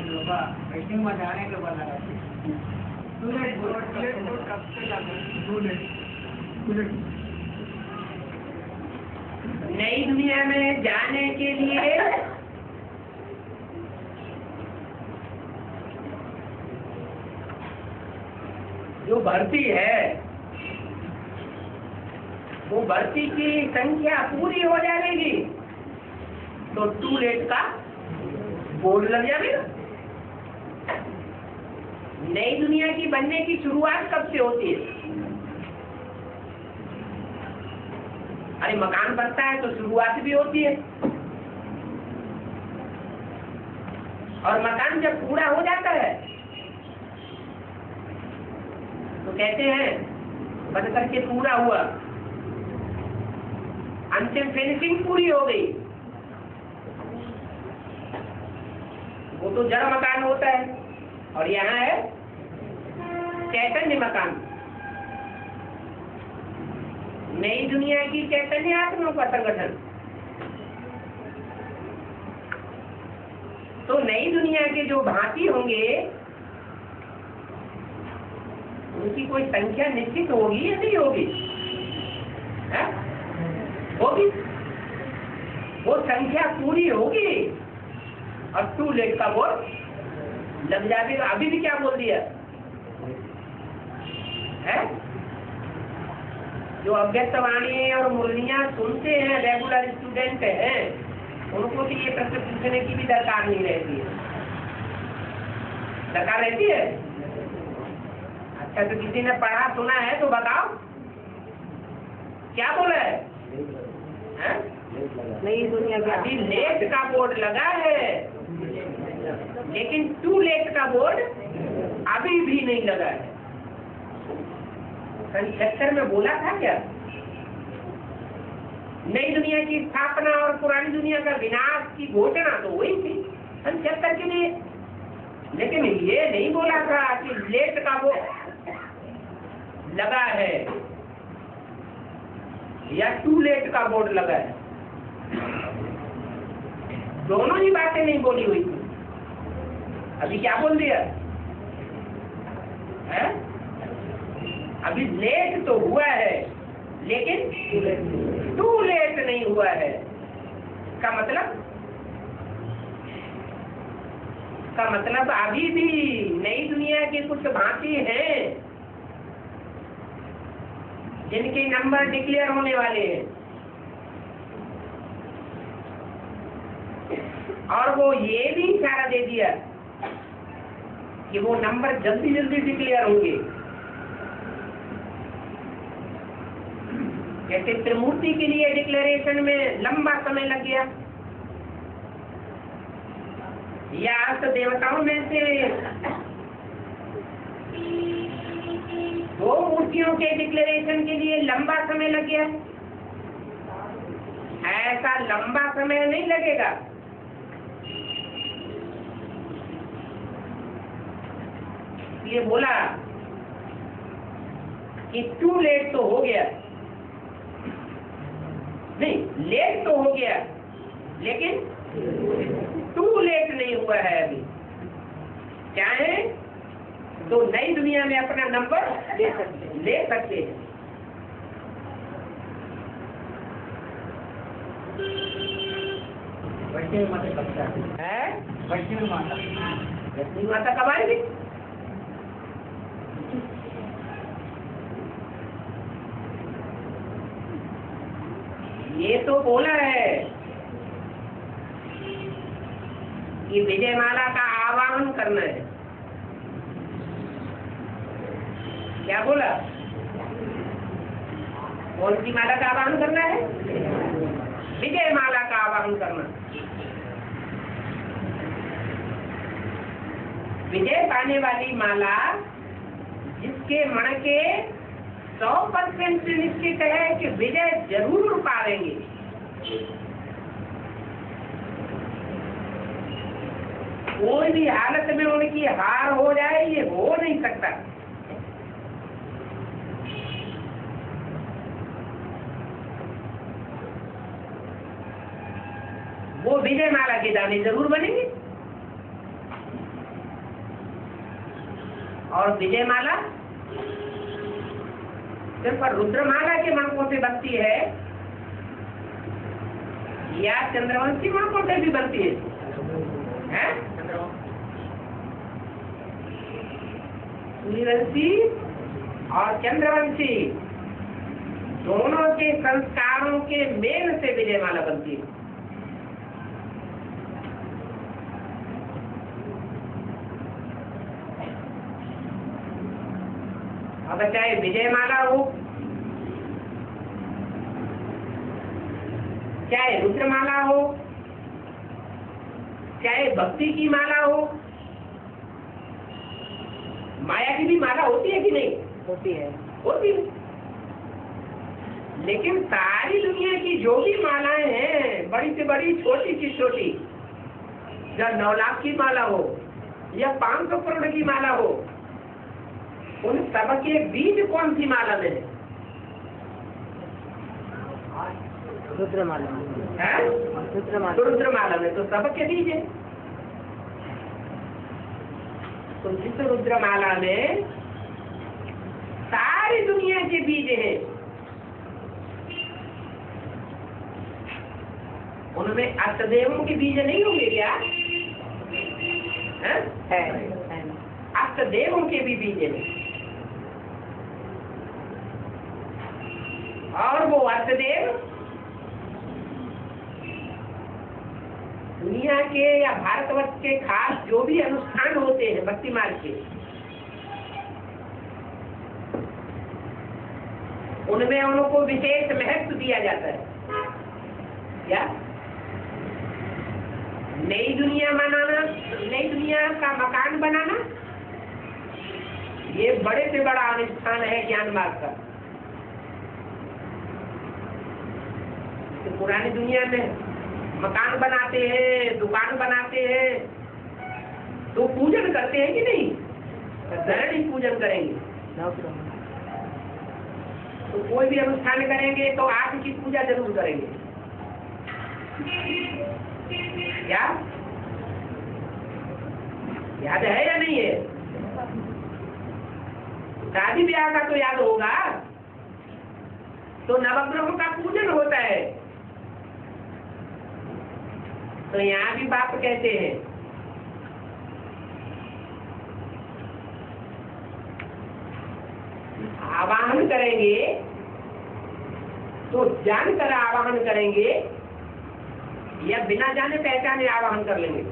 में जाने के बाद नई दुनिया में जाने के लिए जो भर्ती है वो भर्ती की संख्या पूरी हो जाएगी तो टू लेट का बोर्ड लग जाएगा। नई दुनिया की बनने की शुरुआत कब से होती है? अरे मकान बनता है तो शुरुआत भी होती है, और मकान जब पूरा हो जाता है तो कहते हैं बन करके पूरा हुआ, अंतिम फिनिशिंग पूरी हो गई। वो तो जड़ मकान होता है और यहाँ है चैतन्य मकान। नई दुनिया की चैतन्य आत्माओं का संगठन। तो नई दुनिया के जो भांति होंगे उनकी कोई संख्या निश्चित होगी या नहीं होगी? होगी। वो संख्या पूरी होगी और टू लेट का बोर्ड लग जाएगा। अभी भी क्या बोल दिया है? जो अव्यक्तवाणी और मुरलियां सुनते हैं, रेगुलर स्टूडेंट हैं, उनको तो ये प्रश्न पूछने की भी दरकार नहीं रहती है। दरकार रहती है? अच्छा, तो किसी ने पढ़ा सुना है तो बताओ क्या बोला है? नई दुनिया में अभी लेट का बोर्ड लगा है लेकिन टू लेट का बोर्ड अभी भी नहीं लगा है। सन 76 में बोला था क्या? नई दुनिया की स्थापना और पुरानी दुनिया का विनाश की घोषणा तो हुई थी सन 76 के लिए, लेकिन ये नहीं बोला था कि लेट का बोर्ड लगा है या टू लेट का बोर्ड लगा है। दोनों ही बातें नहीं बोली हुई थी। अभी क्या बोल दिया है? अभी लेट तो हुआ है लेकिन टू लेट नहीं हुआ है। का मतलब अभी भी नई दुनिया के कुछ भांति हैं जिनके नंबर डिक्लेयर होने वाले हैं, और वो ये भी इशारा दे दिया कि वो नंबर जल्दी जल्दी डिक्लेयर होंगे। जैसे त्रिमूर्ति के लिए डिक्लेरेशन में लंबा समय लग गया, या अर्थ देवताओं में से दो मूर्तियों के डिक्लेरेशन के लिए लंबा समय लग गया। ऐसा लंबा समय नहीं लगेगा। ये बोला कि टू लेट तो हो गया, नहीं लेट तो हो गया लेकिन टू लेट नहीं हुआ है। अभी चाहे तो नई दुनिया में अपना नंबर ले सकते हैं। वैष्णवी माता कब है? वैष्णवी माता, वैष्णवी माता कब आएगी? ये तो बोला है कि विजयमाला का आवाहन करना है। क्या बोला? कौन सी माला का आवाहन करना है? विजयमाला का आवाहन करना। विजय पाने वाली माला जिसके मन के 100% निश्चित है कि विजय जरूर पाएंगे। कोई भी हालत में उनकी हार हो जाए ये हो नहीं सकता। वो विजय माला के दाने जरूर बनेंगे। और विजयमाला सिर्फ रुद्रमाला के मणकों से बनती है या चंद्रवंशी मणकों से भी बनती है? सूर्यवंशी और चंद्रवंशी दोनों के संस्कारों के मेल से विजयमाला बनती है। अब चाहे विजयमाला हो, चाहे रुद्रमाला हो, चाहे भक्ति की माला हो, माया की भी माला होती है कि नहीं? होती है। होती है। लेकिन सारी दुनिया की जो भी मालाएं हैं, बड़ी से बड़ी, छोटी से छोटी, या 9 लाख की माला हो या 500 करोड़ की माला हो, उन सबके बीज कौन सी माला में है? रुद्रमाला है? रुद्रमाला में तो सबके बीज है। तो जिस रुद्रमाला में सारी दुनिया के बीज हैं, उनमें अष्टदेवों के बीज नहीं होंगे क्या? है। अष्टदेवों के भी बीज हैं। और वो अष्टदेव दुनिया के या भारतवर्ष के खास जो भी अनुष्ठान होते हैं भक्ति मार्ग के, उनमें उनको विशेष महत्व दिया जाता है। क्या? नई दुनिया बनाना, नई दुनिया का मकान बनाना, ये बड़े से बड़ा अनुष्ठान है ज्ञान मार्ग का। तो पुरानी दुनिया में मकान बनाते हैं, दुकान बनाते हैं, तो पूजन करते हैं कि नहीं? धरण ही पूजन करेंगे। तो कोई भी अनुष्ठान करेंगे तो आग की पूजा जरूर करेंगे। क्या याद है या नहीं है? शादी ब्याह का तो याद होगा। तो नवग्रहों का पूजन होता है। तो यहाँ भी बाप कहते हैं आवाहन करेंगे तो जानकर आवाहन करेंगे या बिना जाने पहचाने आवाहन कर लेंगे?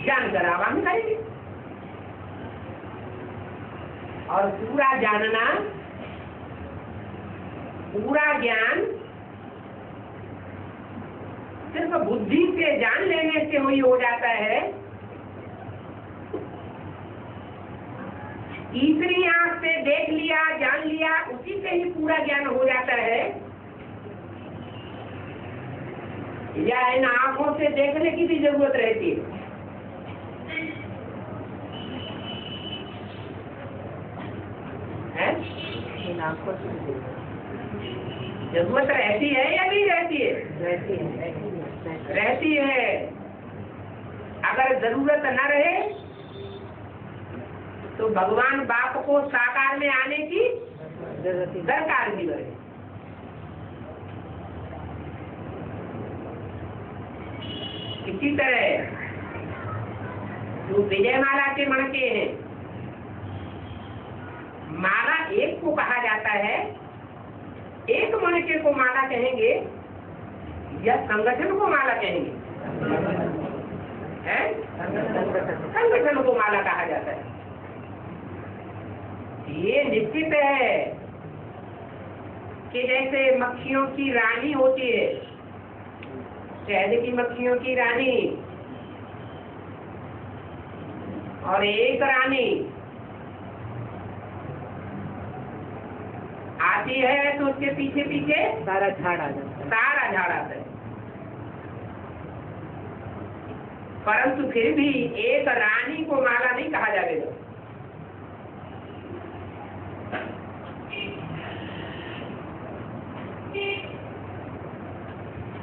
जानकर आवाहन करेंगे। और पूरा जानना, पूरा ज्ञान सिर्फ बुद्धि से जान लेने से वही हो जाता है। तीसरी आंख से देख लिया, जान लिया, उसी से ही पूरा ज्ञान हो जाता है। या इन आंखों से देखने की भी जरूरत रहती है? इन आंखों से जरूरत रहती है या नहीं रहती है? रहती है। अगर जरूरत न रहे तो भगवान बाप को साकार में आने की दरकार भी रहे। इसी तरह जो विजयमाला के मणके हैं, माला एक को कहा जाता है। एक मणके को माला कहेंगे या संगठन को माला कहेंगे? संगठन को माला कहा जाता है। ये निश्चित है कि जैसे मक्खियों की रानी होती है, शहद की मक्खियों की रानी, और एक रानी आती है तो उसके पीछे पीछे सारा झाड़ आ जाता है। सारा झाड़ आता है। परंतु फिर भी एक रानी को माला नहीं कहा जाएगा।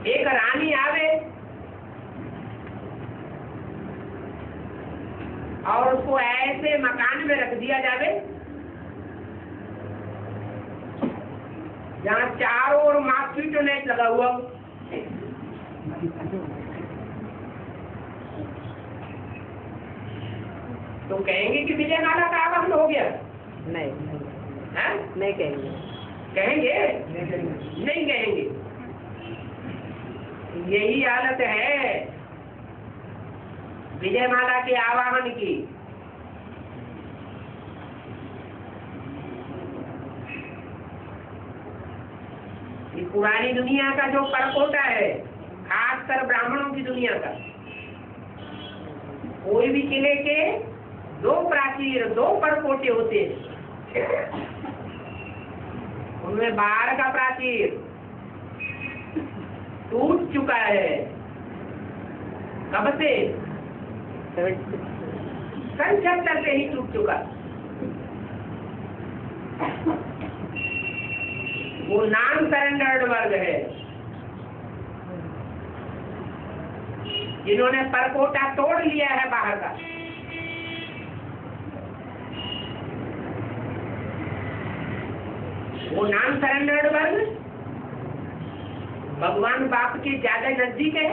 एक रानी आवे और उसको ऐसे मकान में रख दिया जावे जहाँ चारों ओर मॉस्किटो नेट लगा हुआ हो, तो कहेंगे कि विजयमाला का आवाहन हो गया? नहीं है? नहीं कहेंगे। कहेंगे? नहीं कहेंगे। यही हालत है विजयमाला के आवाहन की। ये पुरानी दुनिया का जो परकोटा है, खासकर ब्राह्मणों की दुनिया का, कोई भी किले के दो प्राचीर, दो परकोटे होते हैं। उनमें बाहर का प्राचीर टूट चुका है। कब से? 76 से ही टूट चुका। वो नॉन सरेंडर्ड वर्ग है, जिन्होंने परकोटा तोड़ लिया है बाहर का। वो नॉन सरेंडर्ड वर्ग भगवान बाप के ज्यादा नजदीक है,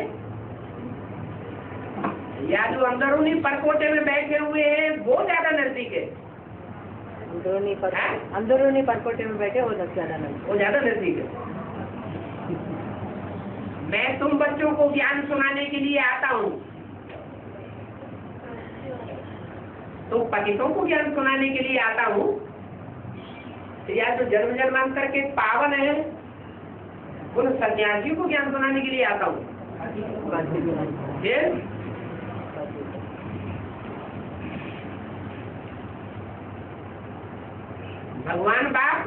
या जो अंदरूनी परकोटे में बैठे हुए हैं वो ज्यादा नजदीक है? अंदरूनी परकोटे में बैठे वो ज्यादा नजदीक, वो ज्यादा नजदीक है। मैं तुम बच्चों को ज्ञान सुनाने के लिए आता हूँ, तो पतितों को ज्ञान सुनाने के लिए आता हूँ, या जो जन्म जन्मांतर के पावन है उन सन्यासियों को ज्ञान सुनाने के लिए आता हूँ? भगवान बाप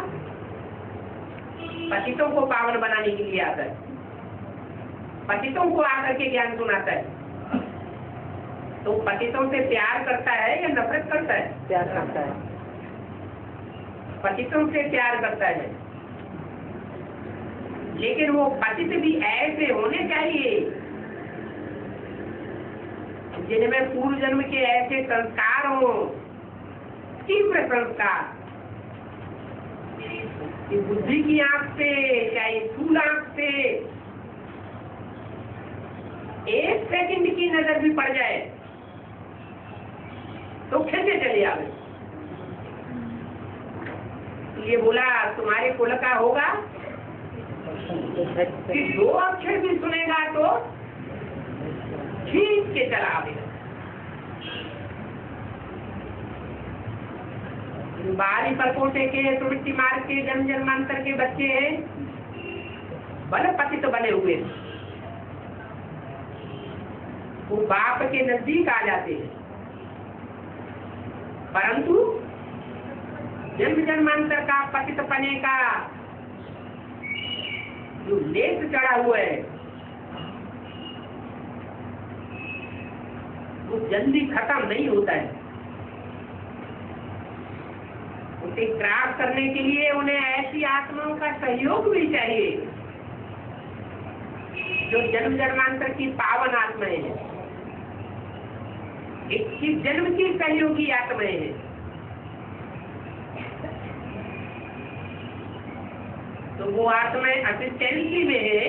पतितों को पावन बनाने के लिए आता है, पतितों को आकर के ज्ञान सुनाता है। तो पतितों से प्यार करता है या नफरत करता है? प्यार करता है। पतितों से प्यार करता है, लेकिन वो पतित भी ऐसे होने चाहिए जिनमें पूर्व जन्म के ऐसे संस्कार हो, तीव्र संस्कार, कि बुद्धि की आंख से चाहे स्थूल आंख से एक सेकंड की नजर भी पड़ जाए तो खींचे चले आवे। ये बोला तुम्हारे कुल का होगा कि दो अक्षर भी सुनेगा तो खींच के चला आवेगा। बाहरी परकोटे के मिट्टी मार के जन्म जन्मांतर के बच्चे हैं, बल पतित तो बने हुए, वो बाप के नजदीक आ जाते हैं, परंतु जन्म जन्मांतर का पतित पने का जो लेस चढ़ा हुआ है वो जल्दी खत्म नहीं होता है। उसे क्रॉस करने के लिए उन्हें ऐसी आत्माओं का सहयोग भी चाहिए जो जन्म जन्मांतर की पावन आत्माएं हैं, 21 जन्म की सहयोगी आत्माएं हैं। तो वो आत्माएं असिस्टेंसी में है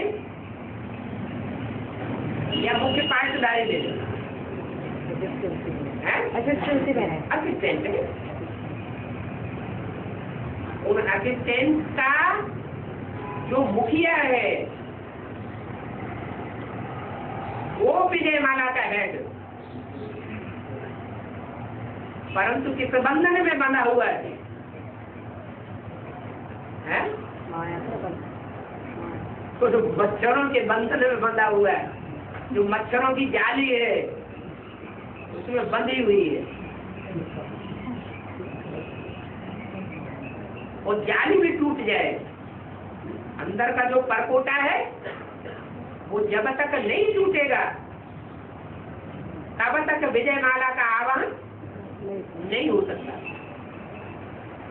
या मुख्य पाठदारी में है? असिस्टेंसी में है। असिस्टेंट है। उन असिस्टेंट का जो मुखिया है वो विजयमाला का हेड, परंतु किस बंधन में बंधा हुआ है? तो जो मच्छरों के बंधन में बंधा हुआ है, जो मच्छरों की जाली है उसमें बंधी हुई है, और जाली भी टूट जाए, अंदर का जो परकोटा है वो जब तक नहीं टूटेगा तब तक विजयमाला का आवाहन नहीं हो सकता।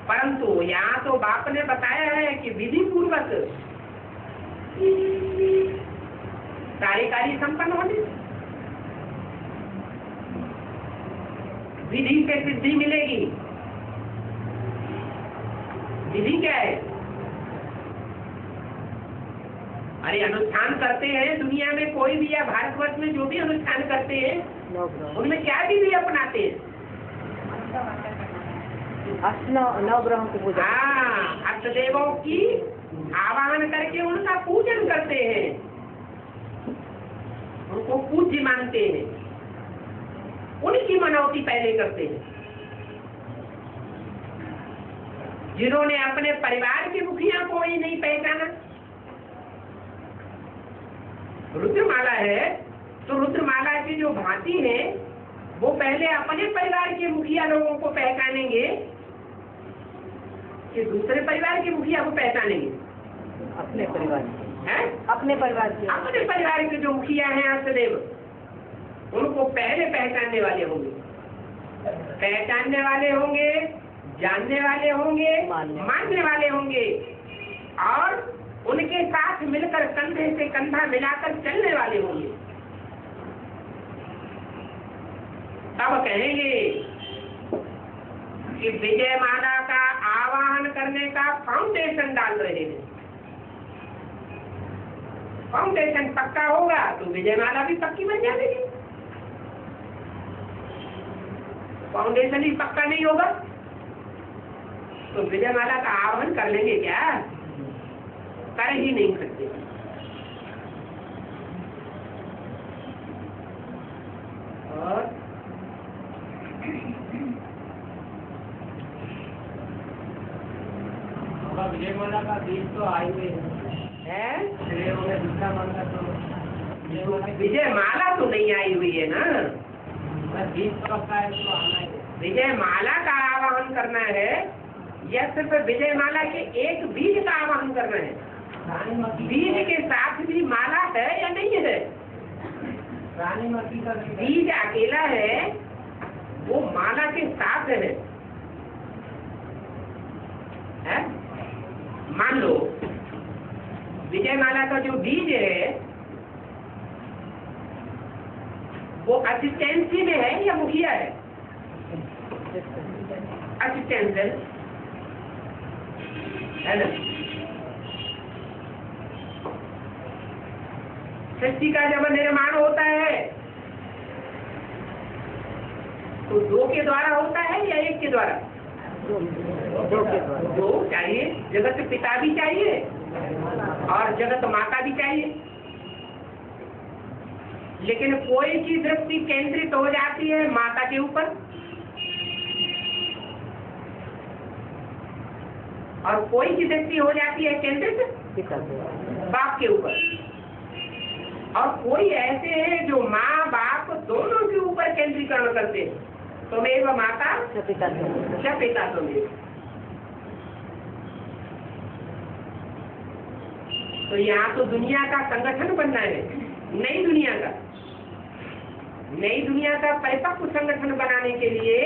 परंतु यहाँ तो बाप ने बताया है कि विधि पूर्वक सारे कार्य संपन्न होने। विधि से सिद्धि मिलेगी। विधि क्या है? अरे अनुष्ठान करते हैं दुनिया में कोई भी या भारतवर्ष में जो भी अनुष्ठान करते हैं उनमें क्या विधि अपनाते हैं? नवग्रहों की पूजा। हाँ, अष्टदेवों की आवाहन करके उनका पूजन करते हैं, उनको पूज्य मानते हैं, उनकी मनौती पहले करते हैं। जिन्होंने अपने परिवार के मुखिया को ही नहीं पहचाना, रुद्रमाला है तो रुद्रमाला की जो भांति है वो पहले अपने परिवार के मुखिया लोगों को पहचानेंगे कि दूसरे परिवार के मुखिया को पहचानेंगे? अपने परिवार हैं? अपने परिवार के जो मुखिया हैं अष्टदेव, उनको पहले पहचानने वाले होंगे, जानने वाले होंगे, मानने वाले होंगे और उनके साथ मिलकर कंधे से कंधा मिलाकर चलने वाले होंगे। तब कहेंगे कि विजय माला का आवाहन करने का फाउंडेशन डाल रहे हैं। फाउंडेशन पक्का होगा तो विजय माला भी पक्की बन जाएगी। फाउंडेशन ही पक्का नहीं होगा तो विजय माला का आवाहन कर लेंगे क्या? कर ही नहीं सकते। और विजय माला का बीज तो आई हुई है, दूसरा माला तो विजय माला तो नहीं आई हुई है ना। बीज तो पक्का है तो आना है। विजय माला का आवाहन करना है या सिर्फ विजय माला के एक बीज का आवाहन करना है? बीज के साथ भी माला है या नहीं है? रानी मती का बीज अकेला है, वो माला के साथ है। मान लो विजय माला का जो बीज है वो असिस्टेंसी में है या मुखिया है? असिस्टेंस है ना। सृष्टि का जब निर्माण होता है तो दो के द्वारा होता है या एक के द्वारा? दो चाहिए। जगत पिता भी चाहिए और जगत माता भी चाहिए। लेकिन कोई की दृष्टि केंद्रित हो जाती है माता के ऊपर और कोई की दृष्टि हो जाती है केंद्रित बाप के ऊपर। और कोई ऐसे हैं जो माँ बाप दोनों के ऊपर केंद्रीकरण करते हैं। तुम्हें माता पिता तुम्हें। तो यहाँ तो दुनिया का संगठन बनना है, नई दुनिया का परिपक्व संगठन बनाने के लिए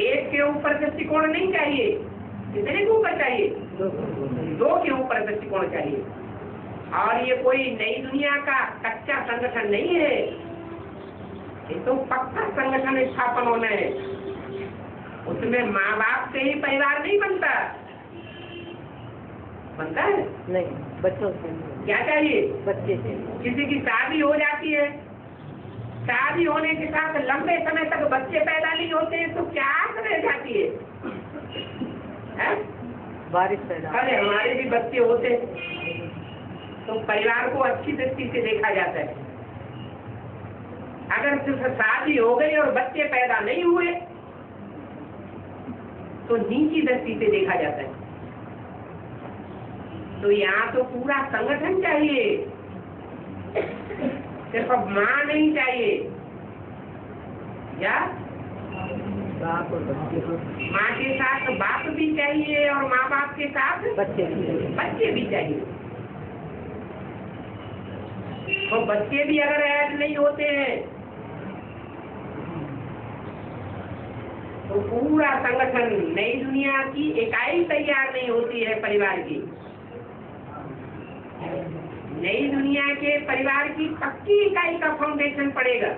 एक के ऊपर दृष्टिकोण नहीं चाहिए। कितने के ऊपर चाहिए? दो के ऊपर दृष्टिकोण चाहिए। और ये कोई नई दुनिया का कच्चा संगठन नहीं है, ये तो पक्का संगठन स्थापन होना है। उसमें माँ बाप से ही परिवार नहीं बनता है नहीं, बच्चों से। क्या चाहिए? बच्चे से। किसी की शादी हो जाती है, शादी होने के साथ लंबे समय तक बच्चे पैदा नहीं होते हैं तो क्या रह जाती है? बारिश पैदा। अरे हमारे भी बच्चे होते तो परिवार को अच्छी दृष्टि से देखा जाता है। अगर सिर्फ शादी हो गई और बच्चे पैदा नहीं हुए तो नीची दृष्टि से देखा जाता है। तो यहाँ तो पूरा संगठन चाहिए, सिर्फ माँ नहीं चाहिए। या बाप और बच्चे, माँ के साथ बाप भी चाहिए और माँ बाप के साथ बच्चे भी चाहिए। तो बच्चे भी अगर ऐड नहीं होते हैं तो पूरा संगठन, नई दुनिया की इकाई तैयार नहीं होती है परिवार की। नई दुनिया के परिवार की पक्की इकाई का फाउंडेशन पड़ेगा।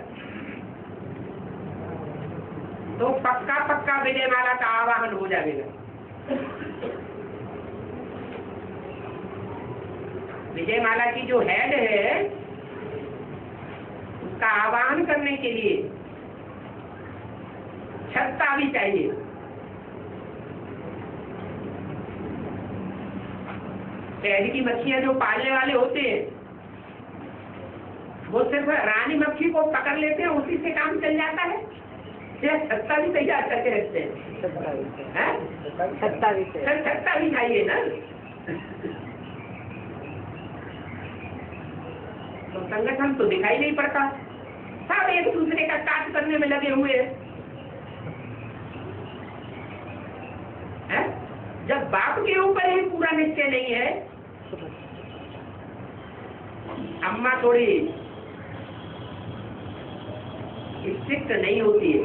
तो पक्का पक्का विजयमाला का आवाहन हो जाएगा। विजयमाला की जो हेड है उसका आवाहन करने के लिए छत्ता भी चाहिए। शहर की मक्खियां जो पालने वाले होते हैं वो सिर्फ रानी मक्खी को पकड़ लेते हैं, उसी से काम चल जाता है, या छत्ता भी तैयार करके रखते हैं? छत्ता भी सर छत्ता भी चाहिए ना। तो संगठन तो दिखाई नहीं पड़ता, सब एक दूसरे का काट करने में लगे हुए हैं। जब बाप के ऊपर ही पूरा निश्चय नहीं है, अम्मा थोड़ी स्ट्रिक्ट नहीं होती है,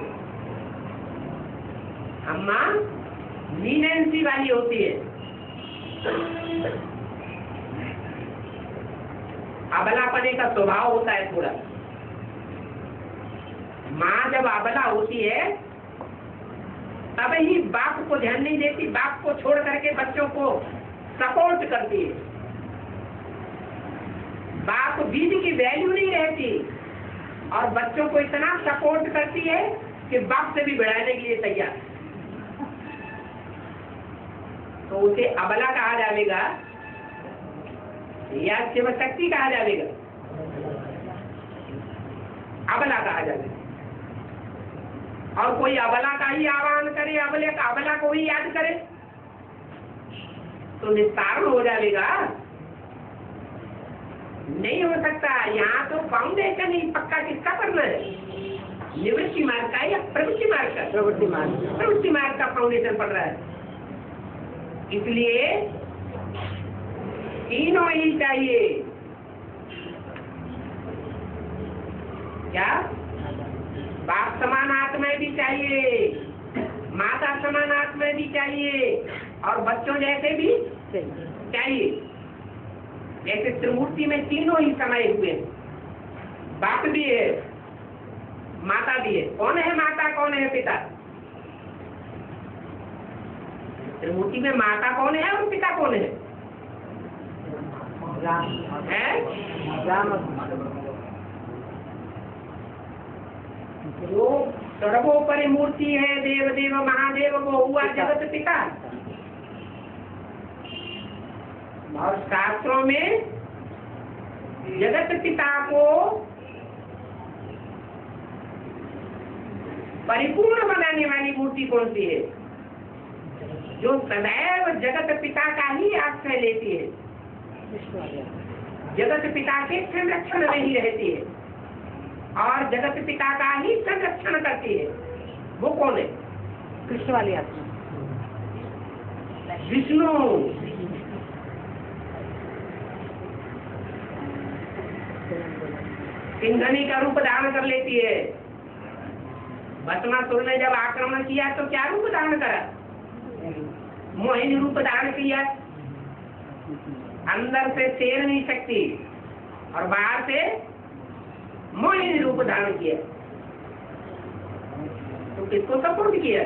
अम्मा लीनेंसी वाली होती है। अबलापने का स्वभाव होता है थोड़ा। माँ जब अबला होती है तब ही बाप को ध्यान नहीं देती, बाप को छोड़ करके बच्चों को सपोर्ट करती है। बाप बीज की वैल्यू नहीं रहती और बच्चों को इतना सपोर्ट करती है कि बाप से भी बढ़ाने के लिए तैयार। तो उसे अबला कहा जाएगा या शिव शक्ति कहा जाएगा? अबला कहा जाएगा। और कोई अबला का ही आह्वान करे, अबला को ही याद करे तो निस्तारण हो जाएगा? नहीं हो सकता। यहाँ तो फाउंडेशन ही पक्का किसका करना है? निवृत्ति मार्ग का या प्रवृत्ति मार्ग का? प्रवृत्ति मार्ग का फाउंडेशन पड़ रहा है। इसलिए तीनों ही चाहिए। क्या? बाप समान आत्माएं भी चाहिए, माता समान आत्माएं भी चाहिए और बच्चों जैसे भी चाहिए। जैसे त्रिमूर्ति में तीनों ही समाये हुए हैं, बाप भी है, माता भी है। कौन है माता, कौन है पिता? त्रिमूर्ति में माता कौन है और पिता कौन है? राम। जो सर्वोपरि मूर्ति है, देव देव महादेव, वो हुआ जगत पिता। और शास्त्रों में जगत पिता को परिपूर्ण बनाने वाली मूर्ति कौन सी है? जो सदैव जगत पिता का ही आश्रय लेती है, जगत पिता के संरक्षण में ही रहती है और जगत पिता का ही संरक्षण करती है। वो कौन है? कृष्ण वाली आत्मा, विष्णु। सिंघनी का रूप धारण कर लेती है। भस्मासुर ने जब आक्रमण किया तो क्या रूप धारण करा? मोहिनी रूप धारण किया। अंदर से शेर नहीं सकती और बाहर से मोहिनी रूप धारण किया। तो किसको सपोर्ट किया?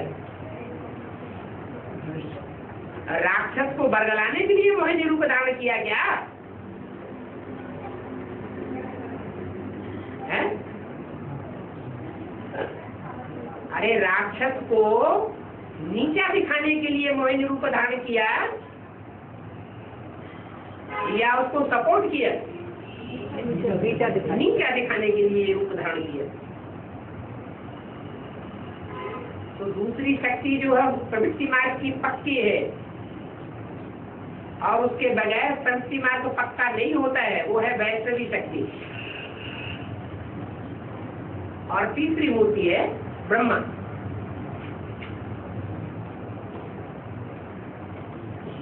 राक्षस को बरगलाने के लिए मोहिनी रूप धारण किया क्या है? अरे राक्षस को नीचा दिखाने के लिए मोहिनी रूप धारण किया या उसको सपोर्ट किया? नीचा दिखाने के लिए रूप धारण किया। तो दूसरी शक्ति जो है प्रवृत्ति मार्ग की पक्की है और उसके बगैर प्रवृत्ति मार्ग पक्का नहीं होता है, वो है वैष्णवी शक्ति। और तीसरी मूर्ति है ब्रह्मा।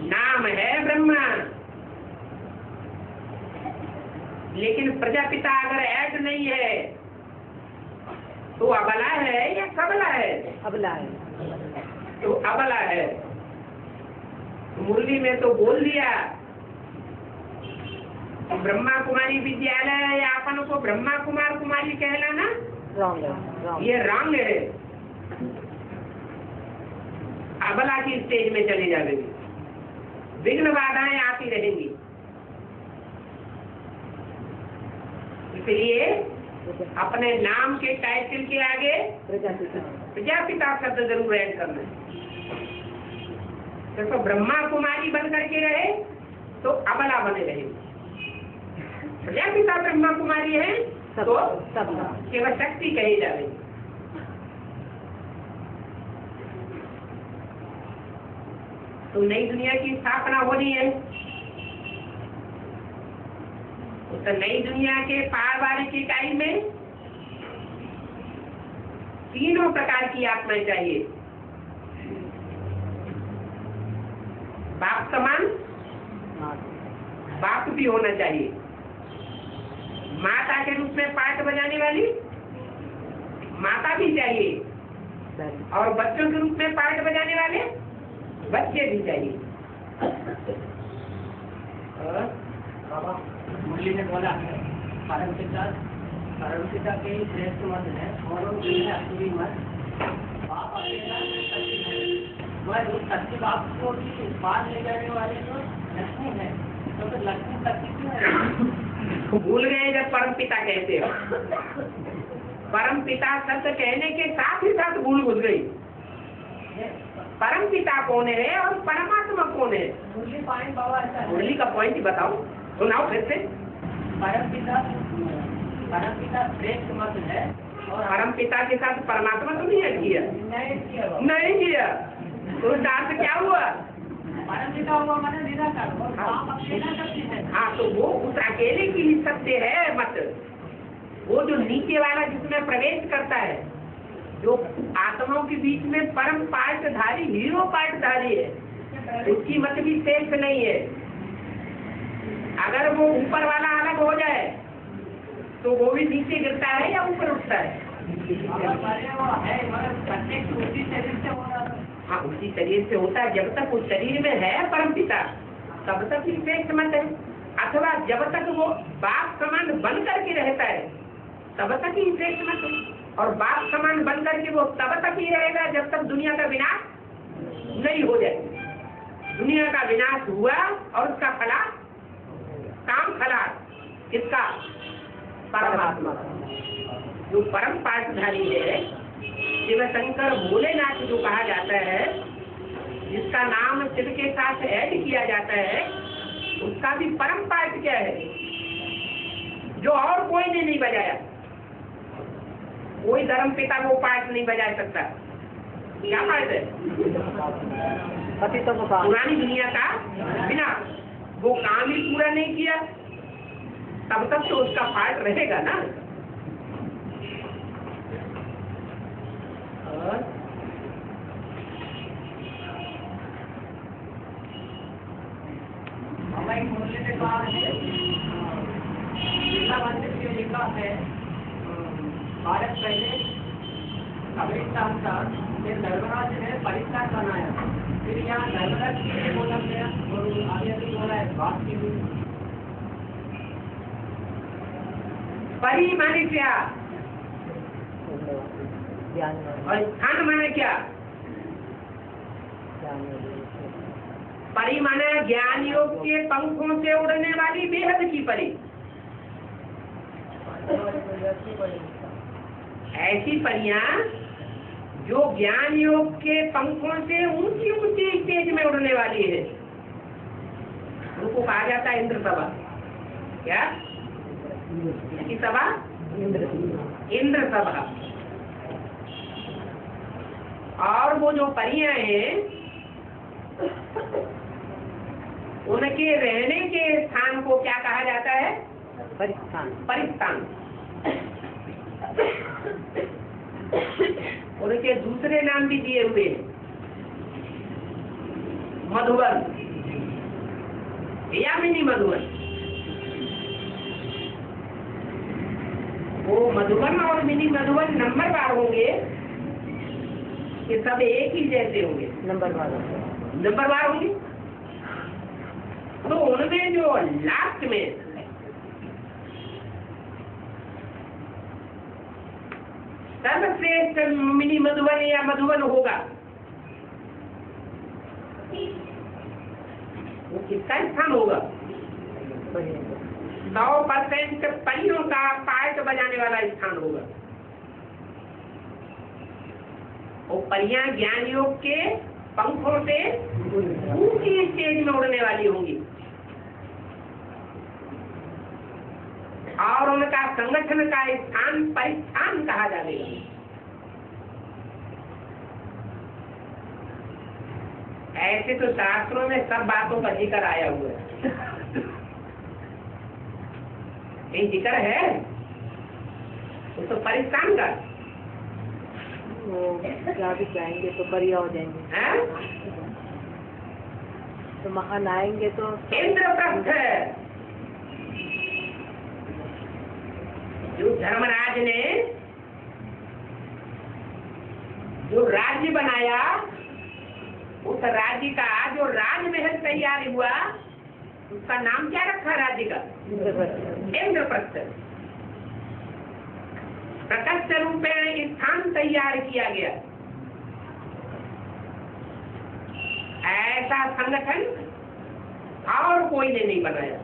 नाम है ब्रह्मा, लेकिन प्रजापिता अगर ऐड नहीं है तो अबला है या सबला है? अबला है। तो अबला है। मुरली में तो बोल दिया तो ब्रह्मा कुमारी विद्यालय या अपन को ब्रह्मा कुमार कुमारी कहलाना रॉन्ग है। ये रॉन्ग है। अबला की स्टेज में चले जाएंगे, विघ्न बाधाएं आती रहेंगी। इसलिए अपने नाम के टाइटल के आगे प्रजापिता शब्द जरूर ऐड करना है। तो ब्रह्मा कुमारी बन करके रहे तो अबला बने रहे, प्रजापिता ब्रह्मा कुमारी है तो केवल शक्ति कही जाए। तो नई दुनिया की स्थापना होनी है, तो नई दुनिया के पारिवारिक इकाई में तीनों प्रकार की आत्माएं चाहिए। बाप समान बाप भी होना चाहिए, माता के रूप में पाठ बजाने वाली माता भी चाहिए, और बच्चों के रूप में पाठ बजाने वाले बच्चे भी चाहिए। मुरली ने बोला है परम पिता के ही श्रेष्ठ मत है और असली मत बाप अकेला सच्ची है। वह उस सच्ची बाप को पार ले जाने वाले तो लक्ष्मी है, तो फिर लक्ष्मी सच्ची क्यों है? भूल गए जब परम पिता कहते हो, परम पिता शब्द कहने के साथ ही साथ भूल घुस गई। परम पिता कौन है और परमात्मा कौन है? मुरली पॉइंट बाबा ऐसा मुरली का पॉइंट ही बताओ, सुनाओ फिर से। परम पिता श्रेष्ठ मत है और परम पिता के साथ परमात्मा तो नहीं ऐड किया, नहीं किया, तो उसका अर्थ क्या हुआ? परम पिता हुआ मैंने निराकार और बाप अकेला सत्य है। हाँ, तो वो उस अकेले की ही सत्य है मत, वो जो नीचे वाला जिसमें प्रवेश करता है, जो आत्माओं के बीच में परम पाठधारी हीरो पाठधारी है, उसकी मत भी शेष नहीं है। अगर वो ऊपर वाला अलग हो जाए तो वो भी नीचे गिरता है या ऊपर उठता है? हाँ, उसी शरीर से होता है। जब तक उस शरीर में है परम पिता तब तक ही श्रेष्ठ मत है, अथवा जब तक वो बाप समान बन करके रहता है तब तक ही श्रेष्ठ मत है, और बाप समान बन करके वो तब तक ही रहेगा जब तक दुनिया का विनाश नहीं हो जाए। दुनिया का विनाश हुआ और उसका फला काम फला किसका? परमात्मा। जो परम पाठधारी है, शिव शंकर भोलेनाथ जो कहा जाता है, जिसका नाम शिव के साथ ऐड किया जाता है, उसका भी परम पाठ क्या है जो और कोई ने नहीं बजाया। कोई धर्म पिता वो पाठ नहीं बजा सकता। क्या पाठ है? पुरानी दुनिया का बिना वो काम ही पूरा नहीं किया तब तक तो उसका पाठ रहेगा ना। हमारे मुरली ने कहा है बिरला मंदिर के लिखा है भारत पहले कब्रिस्तान था, फिर धर्मराज ने परिस्तान बनाया, फिर यहाँ धर्मराज के लिए बोला गया और आगे भी बोला है बात की हुई। परी माने क्या और स्थान माने क्या? परी माने ज्ञान योग के पंखों से उड़ने वाली बेहद की परी। ऐसी परियां जो ज्ञान योग के पंखों से ऊंची ऊंची स्टेज में उड़ने वाली है, उनको कहा जाता है इंद्र सभा। क्या की सभा? इंद्र सभा। और वो जो परियां हैं उनके रहने के स्थान को क्या कहा जाता है? परिस्थान। परिस्थान। उनके दूसरे नाम भी दिए हुए हैं, मधुबन या मिनी मधुबन। वो मधुबन और मिनी मधुबन नंबरवार होंगे कि सब एक ही जैसे होंगे? नंबरवार होंगे। तो उनमें जो लास्ट में सर्वश्रेष्ठ मिनी मधुबन या मधुबन होगा, किसका स्थान होगा? 100% परियों का पार्ट बजाने वाला स्थान होगा। और परियां ज्ञान योग के पंखों से ऊंची स्टेज में उड़ने वाली होंगी और उनका संगठन का स्थान परिस्थान कहा जाएगा। ऐसे तो शास्त्रों में सब बातों का जिक्र आया हुआ है। ये जिक्र है वो तो परिस्थान का। वो क्या भी जाएंगे तो परिया हो जाएंगे, है? तो महान आएंगे तो इंद्रप्रस्थ जो धर्मराज ने जो राज्य बनाया, उस राज्य का जो राजमहल तैयार हुआ, उसका नाम क्या रखा राज्य का? इंद्रप्रस्थ। प्रकट रूप में स्थान तैयार किया गया। ऐसा संगठन और कोई ने नहीं बनाया।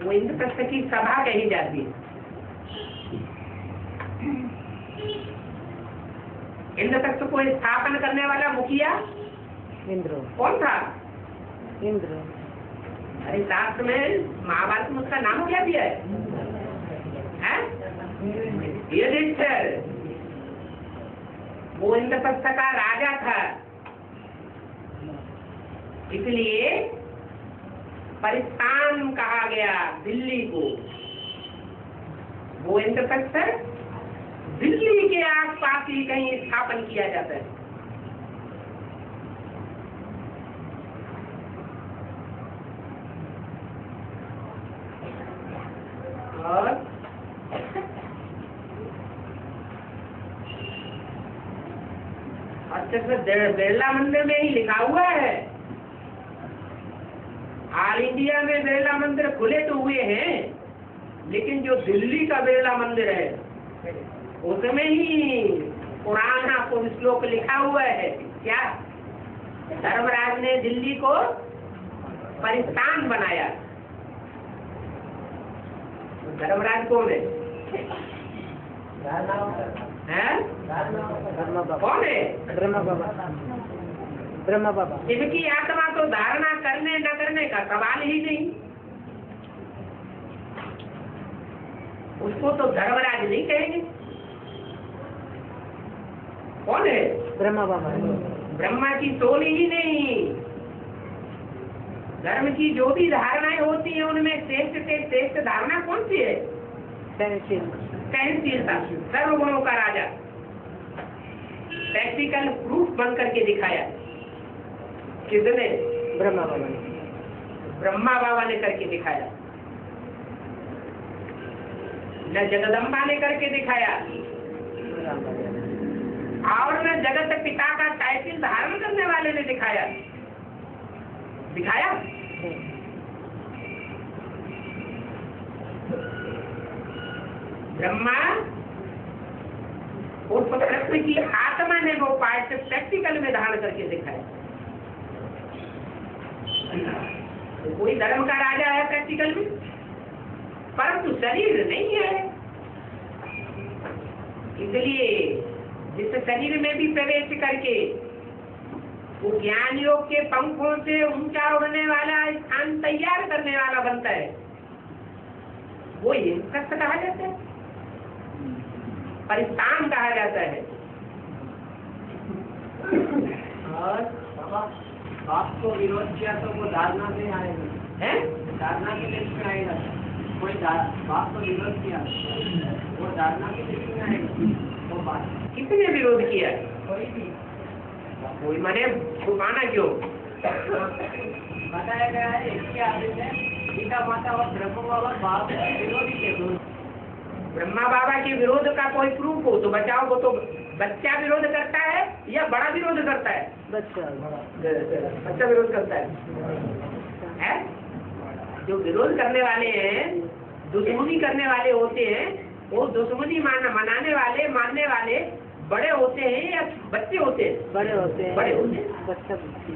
वो इंद्रप्रस्थ की सभा कही जाती है। इंद्रप्रस्थ को स्थापन करने वाला मुखिया इंद्र कौन था? इंद्र। अरे शास्त्र में महाभारत में उसका नाम क्या दिया है? युधिष्ठिर। वो इंद्रप्रस्थ का राजा था, इसलिए परिस्थान कहा गया दिल्ली को। वो इंद्रप्रस्थ दिल्ली के आसपास ही कहीं स्थापन किया जाता है। और अच्छे से बिरला मंदिर में ही लिखा हुआ है। ऑल इंडिया में बिरला मंदिर खुले तो हुए हैं, लेकिन जो दिल्ली का बिरला मंदिर है उसमें ही पुराना को श्लोक लिखा हुआ है। क्या? धर्मराज ने दिल्ली को परिस्थान बनाया। धर्मराज कौन है? कौन है? ब्रह्मा बाबा। इनकी आत्मा तो धारणा करने न करने का सवाल ही नहीं। उसको तो धर्मराज नहीं कहेंगे। कौन है? ब्रह्मा बाबा। ब्रह्मा की टोली ही नहीं। धर्म की जो भी धारणाएं होती हैं उनमें श्रेष्ठ से श्रेष्ठ धारणा कौन सी है? सहनशीलता। सर्वगुणों का राजा। प्रैक्टिकल प्रूफ बन करके दिखाया। किसने? ब्रह्मा बाबा ने। ब्रह्मा बाबा ने करके दिखाया, न जगदम्बा ने करके दिखाया, और न जगत पिता का टाइटल धारण करने वाले ने दिखाया। दिखाया? ब्रह्मा और कृष्ण की आत्मा ने वो पार्ट प्रैक्टिकल में धारण करके दिखाया। तो कोई धर्म का राजा है प्रैक्टिकल में, परंतु शरीर नहीं है। इसलिए जिस शरीर में भी प्रवेश करके वो ज्ञान योग के पंखों से ऊंचा उड़ने वाला स्थान तैयार करने वाला बनता है, वो इंद्रप्रस्थ कहा जाता है, परिस्थान कहा जाता है। और बाप को विरोध किया तो वो धारणा में आएगा, है? धारणा के लिस्ट में आएगा। कोई बाप को विरोध किया वो धारणा के लिस्ट में आएगा। वो बात किसने विरोध किया? कोई भी कोई माने छुपाना क्यों? बताया गया है इसके आगे से गीता माता और ब्रह्म बाबा बाप विरोधी के दोनों। ब्रह्मा बाबा के विरोध का कोई प्रूफ हो तो बचाओ। वो तो बच्चा विरोध करता है या बड़ा विरोध करता है? बच्चा विरोध करता है? जो विरोध करने वाले हैं, दुश्मनी करने वाले होते हैं, वो दुश्मनी मनाने वाले, मानने वाले बड़े होते हैं या बच्चे होते हैं? बड़े होते हैं। बड़े होते हैं। बच्चा बुद्धि।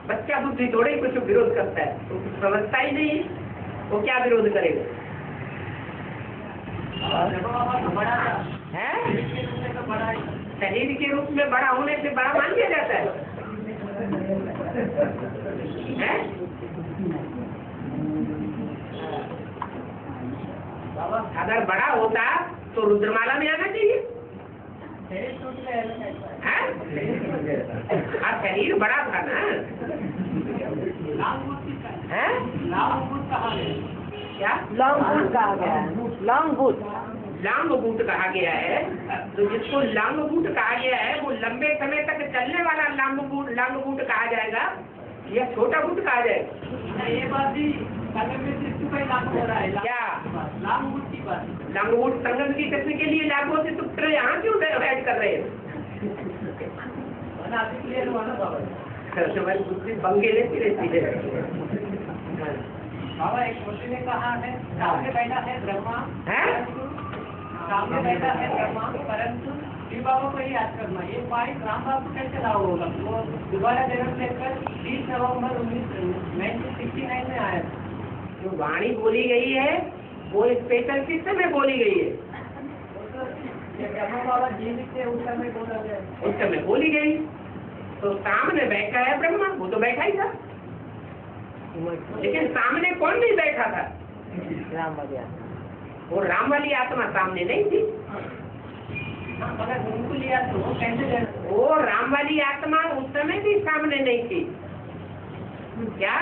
बच्चा बुद्धि थोड़े ही कुछ विरोध करता है, वो कुछ समझता ही नहीं, वो क्या विरोध करेगा? बड़ा है तो बड़ा ही शरीर के रूप में बड़ा होने से बड़ा मान लिया जाता है? हैं? अगर बड़ा होता तो रुद्रमाला में आना चाहिए। हैं? और शरीर बड़ा था ना? हैं? क्या लॉन्ग बूट कहा गया है। Long boot. लांग बूट कहा गया है। तो जिसको लांग बूट कहा गया है वो लंबे समय तक चलने वाला लांग बूट कहा जाएगा या छोटा बूट कहा जाएगा? ये बात भी लागू हो रहा है। क्या लांग बूट की बात, लांग बूट संगम की कसने के लिए लागू होते तो फिर यहाँ क्यों ऐड कर रहे हैं? क्लियर हुआ ना बाबा। तुम्हारी बुद्धि बंगे लेती रहती है। बाबा एक मुझे ने कहा है सामने बैठा है ब्रह्मा, सामने बैठा है ब्रह्मा, परंतु शिव बाबा को ही याद करना। ये पॉइंट राम बाबू को कैसे लागू होगा? वो दोबारा जन्म लेकर 20 नवंबर 1969 में आया था। जो वाणी बोली गई है वो स्पेशल किस समय बोली गई है? ब्रह्मा बाबा जीवित थे उस समय बोला गया, उस समय बोली गई। तो सामने बैठा है ब्रह्मा, वो तो बैठा ही था, लेकिन सामने कौन नहीं बैठा था? राम वाली आत्मा। वो राम वाली आत्मा सामने नहीं थी। अगर उनको लिया तो वो कैसे? वो राम वाली आत्मा उस समय भी सामने नहीं थी क्या?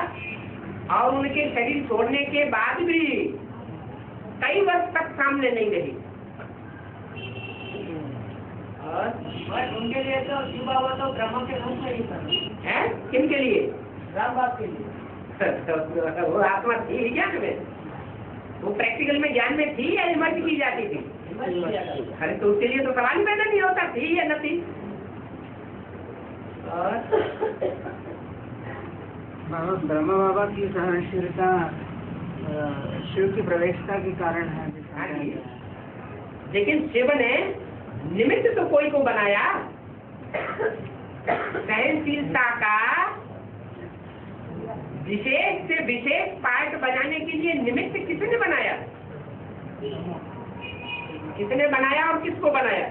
और उनके शरीर छोड़ने के बाद भी कई वर्ष तक सामने नहीं रही। और उनके लिए तो शिव बाबा तो ब्रह्मा के रूप में ही था। है किनके लिए? राम बाप के लिए। वो आत्मा थी ज्ञान में, वो प्रैक्टिकल में ज्ञान में थी या इमर्ज की जाती थी? अरे तो उसके लिए तो सवाल ही पैदा नहीं होता थी या न थी। ब्रह्मा बाबा की सहनशीलता शिव की प्रवेशता के कारण है। लेकिन शिव ने निमित्त तो कोई को बनाया। सहनशीलता का विशेष से विशेष पार्ट बनाने के लिए निमित्त किसने बनाया? किसने बनाया और किसको बनाया?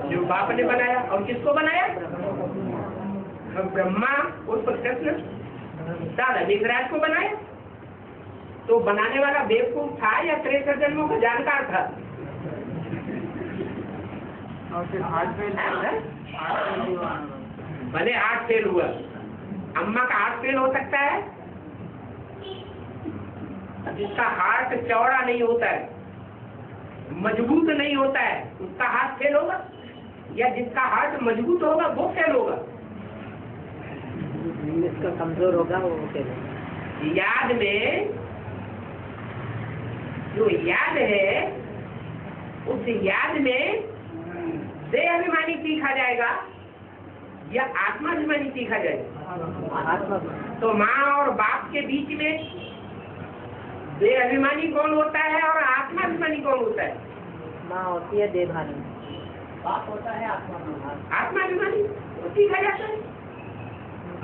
शिव बाप ने बनाया। और किसको बनाया? ब्रह्मा उर्फ कृष्ण दादा मेघराज को बनाया। तो बनाने वाला बेवकूफ था या 63 जन्मों का जानकार था? और फिर हार्ट फेल भले हार्ट फेल हुआ, अम्मा का हार्ट फेल हो सकता है? जिसका हार्ट चौड़ा नहीं होता है, मजबूत नहीं होता है, उसका हार्ट फेल होगा? या जिसका हार्ट मजबूत होगा वो फेल होगा? जिसका कमजोर होगा वो फेल होगा। याद में जो याद है उस याद में देह अभिमानी सीखा जाएगा या आत्मा अभिमानी सीखा जाएगा? आत्मा। तो माँ और बाप के बीच में देह अभिमानी कौन होता है और आत्मा अभिमानी कौन होता है? माँ होती है देवभानी, बाप होता है आत्मा। आत्मा अभिमानी तो सीखा जाता है।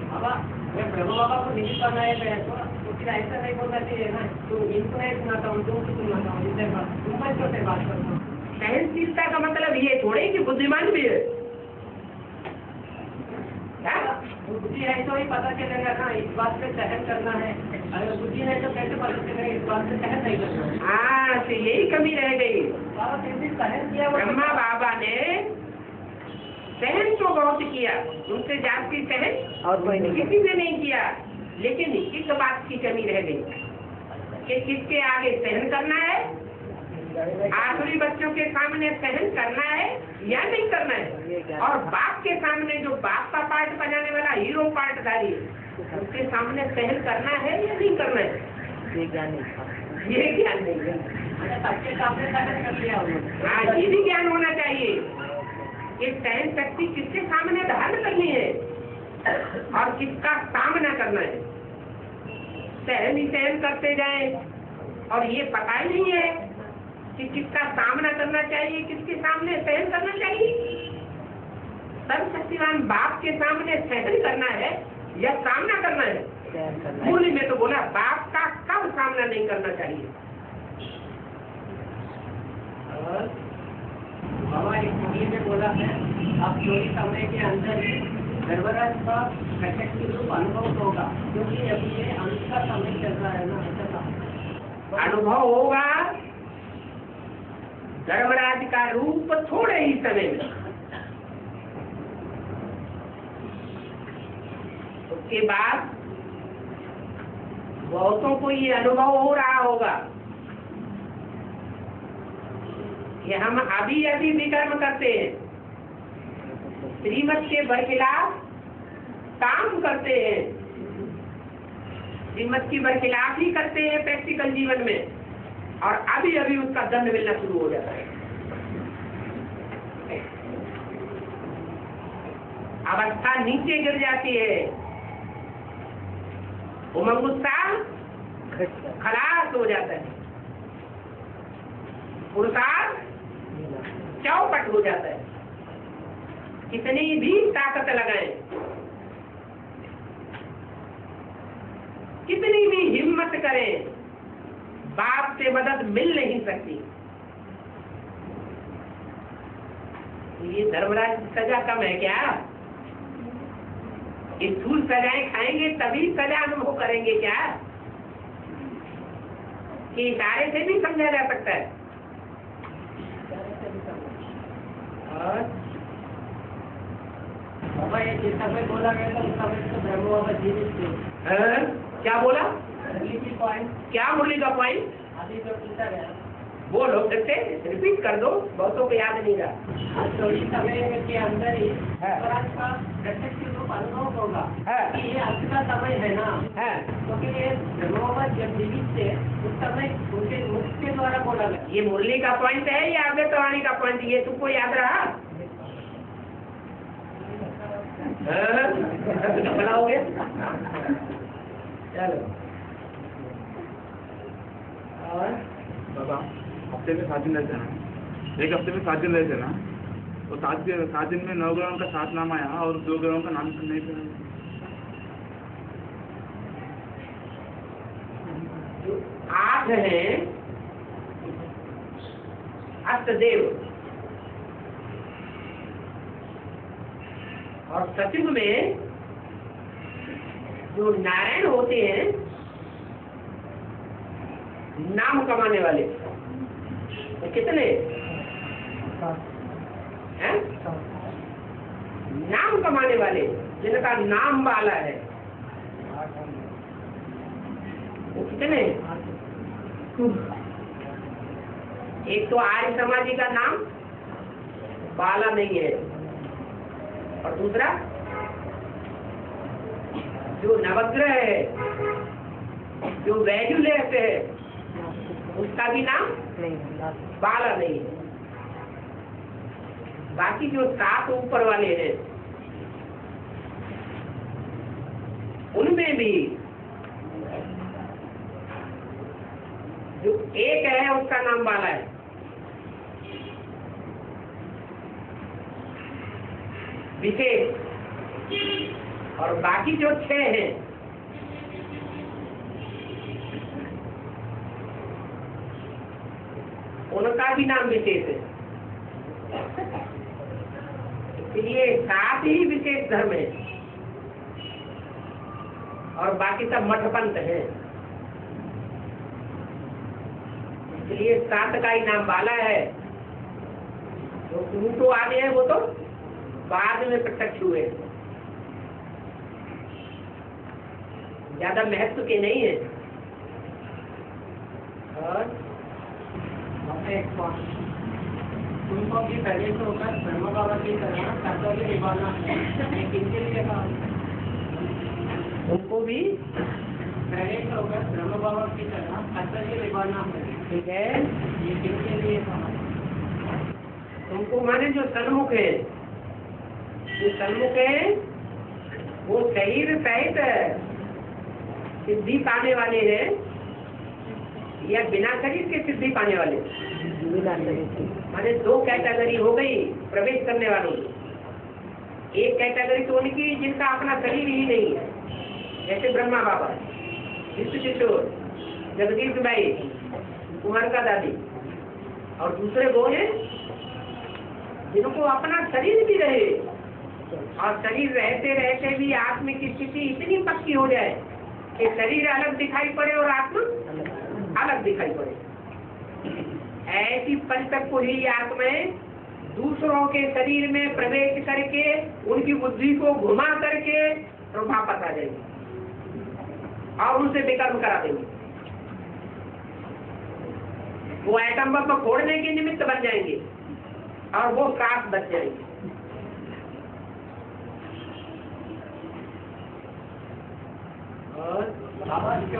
बाबा मैं ब्रह्मा बाबा को निमित्त बनाए गए तो फिर ऐसा नहीं बोलना चाहिए ना, तो इनको नहीं सुनाता हूँ, तुमको सुनाता हूँ, इससे तुम छोटे बात करता हूँ। सहनशीलता का मतलब ये थोड़े कि बुद्धिमान भी है। बुद्धि है तो ही पता चलेगा ना, इस बात पे सहन करना है। अगर बुद्धि नहीं तो कैसे पता चलेगा इस बात पे सहन नहीं करना? हाँ, तो यही कमी रह गई। बाबा फिर भी सहन किया। ब्रह्मा बाबा ने सहन तो बहुत किया, उनसे जाति सहन और कोई नहीं किसी से नहीं किया, लेकिन एक बात की कमी रह गई कि किसके आगे सहन करना है? आखिरी बच्चों के सामने सहन करना है या नहीं करना है? और बाप के सामने जो बाप का पार्ट बजाने वाला हीरो पार्ट धारी उसके सामने सहन करना है या नहीं करना है? ये ज्ञान नहीं था। ये ज्ञान नहीं है। सबके सामने सहन कर लिया उन्होंने। हाँ, ये भी ज्ञान होना चाहिए कि सहन शक्ति किसके सामने धारण करनी है और किसका सामना करना है। सहन ही सहन करते जाए और ये पता ही नहीं है कि किसका सामना करना चाहिए, किसके सामने सहन करना चाहिए। सर्वशक्तिमान बाप के सामने सहन करना है या सामना करना है। सहन करना। मूल में तो बोला बाप का कब सामना नहीं करना चाहिए। और बाबा एक मुरली में बोला है, आप थोड़ी समय के अंदर ही धर्मराज का प्रत्यक्ष रूप अनुभव होगा, क्योंकि अभी ये अंत का समय चल रहा है ना, ऐसा था। अनुभव होगा धर्मराज का रूप थोड़े ही समय में। उसके बाद बहुतों को ये अनुभव हो रहा होगा कि हम अभी अभी विकर्म करते हैं, श्रीमत के बरखिलाफ काम करते हैं, श्रीमत की बरखिलाफ ही करते हैं प्रैक्टिकल जीवन में, और अभी अभी उसका दंड मिलना शुरू हो जाता है। अवस्था नीचे गिर जाती है, उमंग उत्साह खलास हो जाता है, पुरुषार्थ चौपट हो जाता है। कितनी भी ताकत लगाएं, कितनी भी हिम्मत करें, बाप से मदद मिल नहीं सकती। ये धर्मराज की सजा कम है क्या? स्थूल सजाएं खाएंगे तभी सजा अनुभव करेंगे क्या? कि इशारे से भी समझा जा सकता है। और बाबा ये जिस समय बोला गया था उस समय तो ब्रह्म बाबा जीवित थे। क्या बोला? मुरली की पॉइंट, क्या मुरली का पॉइंट? अभी जो पूछा गया, बोलो फिर से रिपीट कर दो, बहुतों को याद नहीं रहा। आज थोड़ी समय के अंदर ही है। धर्मराज का प्रत्यक्ष रूप अनुभव होगा है। कि ये अंत का समय है ना, है। क्योंकि ये ब्रह्म बाबा जब जीवित थे उस समय उनके मुख के द्वारा बोला गया। ये मुरली का पॉइंट है या अव्यक्तवाणी का पॉइंट? ये तुमको याद रहा? बड़ा हो गया। चलो और बाबा हफ्ते में 7 दिन रहते हैं ना, एक हफ्ते में 7 दिन रहते हैं ना, तो 7 दिन में 9 ग्राम का 7 नाम आया और 2 ग्राम का नाम नहीं था। जो 8 है अष्टदेव, और सचिव में जो नारायण होते हैं नाम कमाने वाले, तो कितने हैं? नाम कमाने वाले जिनका नाम बाला है वो कितने? एक तो आर्य समाजी का नाम बाला नहीं है, और दूसरा जो नवग्रह है, जो वैल्यूलेस है, उसका भी नाम बाला नहीं है। बाकी जो 7 ऊपर वाले हैं उनमें भी जो एक है उसका नाम बाला है, विशेष, और बाकी जो 6 हैं उनका भी नाम विशेष है। इसलिए 7 ही विशेष धर्म है और बाकी सब मठपंथ है। इसलिए 7 का ही नाम बाला है। जो 2 तो आगे हैं वो तो बाद में प्रत्यक्ष हुए, ज्यादा महत्व के नहीं है। और उनको भी पहले से होकर ब्रह्म बाबा की तरह कर्तव्य निभाना है, किनके लिए कहा? उनको भी पहले से होकर ब्रह्म बाबा की तरह कर्तव्य निभाना है, ठीक है। ये किनके लिए कहा? तुमको माने जो सन्मुख है, जो सन्मुख है वो शरीर सहित सिद्धि पाने वाले हैं या बिना शरीर के सिद्धि पाने वाले? बिना शरीर के। माने दो कैटेगरी हो गई प्रवेश करने वालों की। एक कैटेगरी तो उनकी जिनका अपना शरीर ही नहीं है, जैसे ब्रह्मा बाबा, विष्णु किशोर, जगदीश भाई, कुमार का दादी। और दूसरे वो हैं जिनको अपना शरीर भी रहे और शरीर रहते रहते भी आत्मा की स्थिति इतनी पक्की हो जाए कि शरीर अलग दिखाई पड़े और आत्मा अलग दिखाई पड़े। ऐसी परिपक्व हुई आत्माएं दूसरों के शरीर में प्रवेश करके उनकी बुद्धि को घुमा करके वापस आ जाएंगे और उनसे विकर्म करा देंगे। वो एटम बम को फोड़ने के निमित्त बन जाएंगे और वो क्रास बच जाएंगे। और बाबा इसके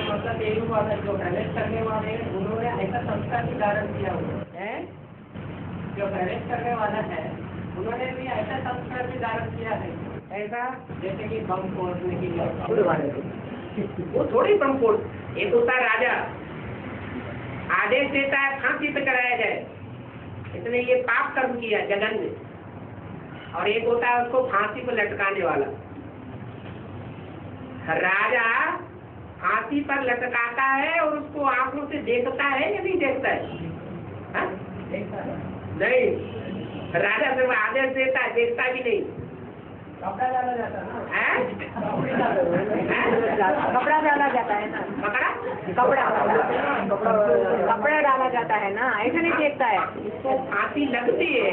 मतलब यही हुआ था, जो प्रवेश करने वाले उन्होंने ऐसा संस्कार भी धारण किया हुआ है। जो प्रवेश करने वाला है उन्होंने भी ऐसा संस्कार भी धारण किया है, ऐसा जैसे कि बम फोड़ने के लिए। वो थोड़ी बम फोड़, एक होता राजा आदेश देता है फांसी पे कराया जाए, इसने ये पाप कर्म किया जगन में, और एक होता है उसको फांसी पर लटकाने वाला। राजा फांसी पर लटकाता है और उसको आंखों से देखता है या नहीं देखता है? हा? नहीं, राजा सिर्फ आदेश देता है, देखता भी नहीं। कपड़ा डाला जाता है ना, कपड़ा डाला जाता है ना, कपड़ा डाला जाता है ना, ऐसा नहीं देखता है। इसको फांसी लगती है,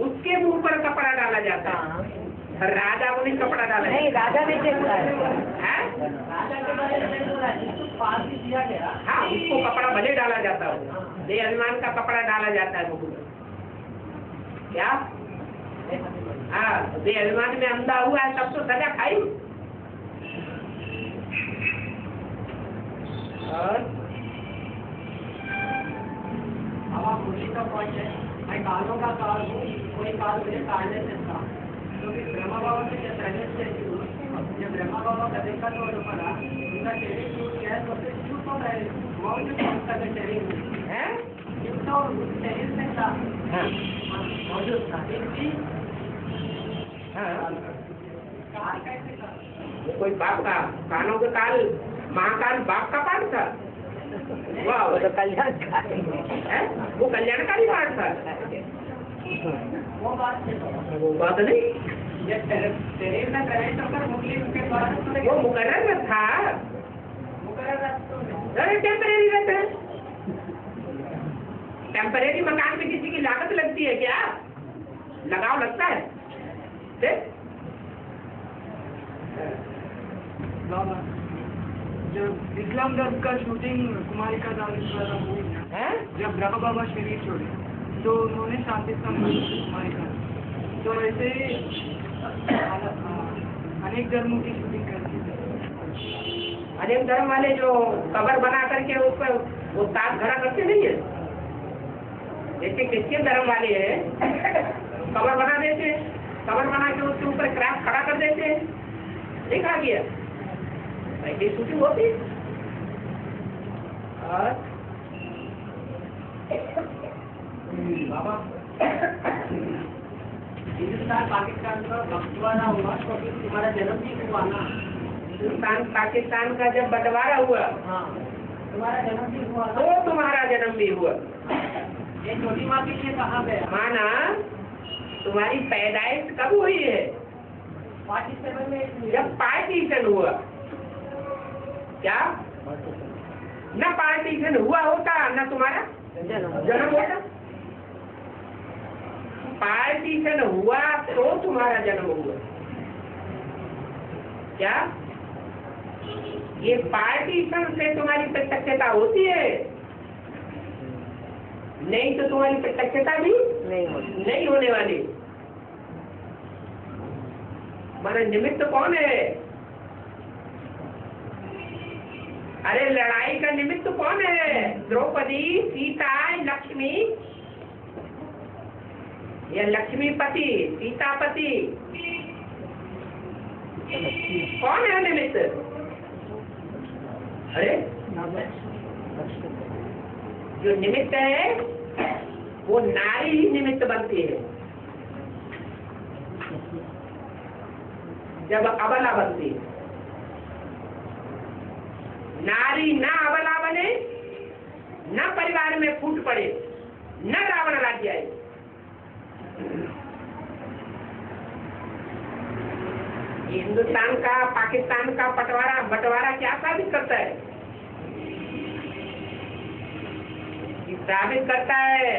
उसके मुंह पर कपड़ा डाला जाता है। राजा को नहीं कपड़ा डाला नहीं, राजा नहीं देखता है। राजा के बारे में नहीं बोला, जिसको फांसी दिया गया। हाँ, उसको कपड़ा भले डाला जाता है, दे अभिमान का कपड़ा डाला जाता है मुकुट। क्या? हाँ, दे अभिमान में अंधा हुआ है तब तो सजा खाई। और अब मुझे का पॉइंट है, मैं कालों का काल हूँ, कोई काल मुझे काटने से था, क्योंकि ब्रह्मा बाबा से जब पहले से जब ब्रह्मा बाबा का देखा तो पड़ा उनका शरीर टूट गया, तो फिर टूट तो रहे मौजूद का शरीर है तो शरीर में था मौजूद था। काल कैसे था? वो कोई बाप का कानों का काल, महाकाल बाप का पाठ था। वाह, वो तो कल्याण का है, वो कल्याणकारी पाठ था। वो बात है, वो बात नहीं, जब शरीर में प्रवेश होकर मुरली के बाद वो मुकर्रर में था। अरे टेम्परेरी रहता है, टेम्परेरी मकान में किसी की लागत लगती है क्या? लगाव लगता है। बाबा, जब इस्लाम धर्म का शूटिंग कुमारी का दाल है? जब ब्रह्मा बाबा शरीर छोड़े तो उन्होंने शांति कुमारी का, तो ऐसे अनेक धर्मों की शूटिंग करती थी। अनेक धर्म वाले जो कबर बना करके उस पर वो ताज खड़ा करते नहीं है, जैसे क्रिश्चियन धर्म वाले हैं, कबर बना देते, कबर बना के उसके ऊपर क्रॉस खड़ा कर देते, देखा गया ऐसी शूटिंग होती। और बाबा हिंदुस्तान पाकिस्तान का बंटवारा हुआ तो फिर तुम्हारा जन्म भी हुआ ना। हिंदुस्तान पाकिस्तान का जब बंटवारा हुआ, हाँ, तुम्हारा जन्म भी हुआ तो तुम्हारा जन्म भी हुआ। ये छोटी माँ के लिए कहाँ गया? माना तुम्हारी पैदाइश कब हुई है? 47 में। जब पार्टीशन हुआ। क्या? न पार्टीशन हुआ होता न तुम्हारा जन्म होता। पार्टीशन हुआ तो तुम्हारा जन्म हुआ। क्या? ये पार्टीशन से तुम्हारी प्रत्यक्षता होती है, नहीं तो तुम्हारी प्रत्यक्षता भी नहीं होने वाली। माने निमित्त कौन है? अरे लड़ाई का निमित्त कौन है? द्रौपदी, सीता, लक्ष्मी, या लक्ष्मीपति, सीतापति, कौन है निमित्त? अरे जो निमित्त है वो नारी ही निमित्त बनती है जब अबला बनती है। नारी न अबला बने, न परिवार में फूट पड़े, न रावण राज्य आए। हिंदुस्तान का पाकिस्तान का बंटवारा क्या साबित करता है? ये साबित करता है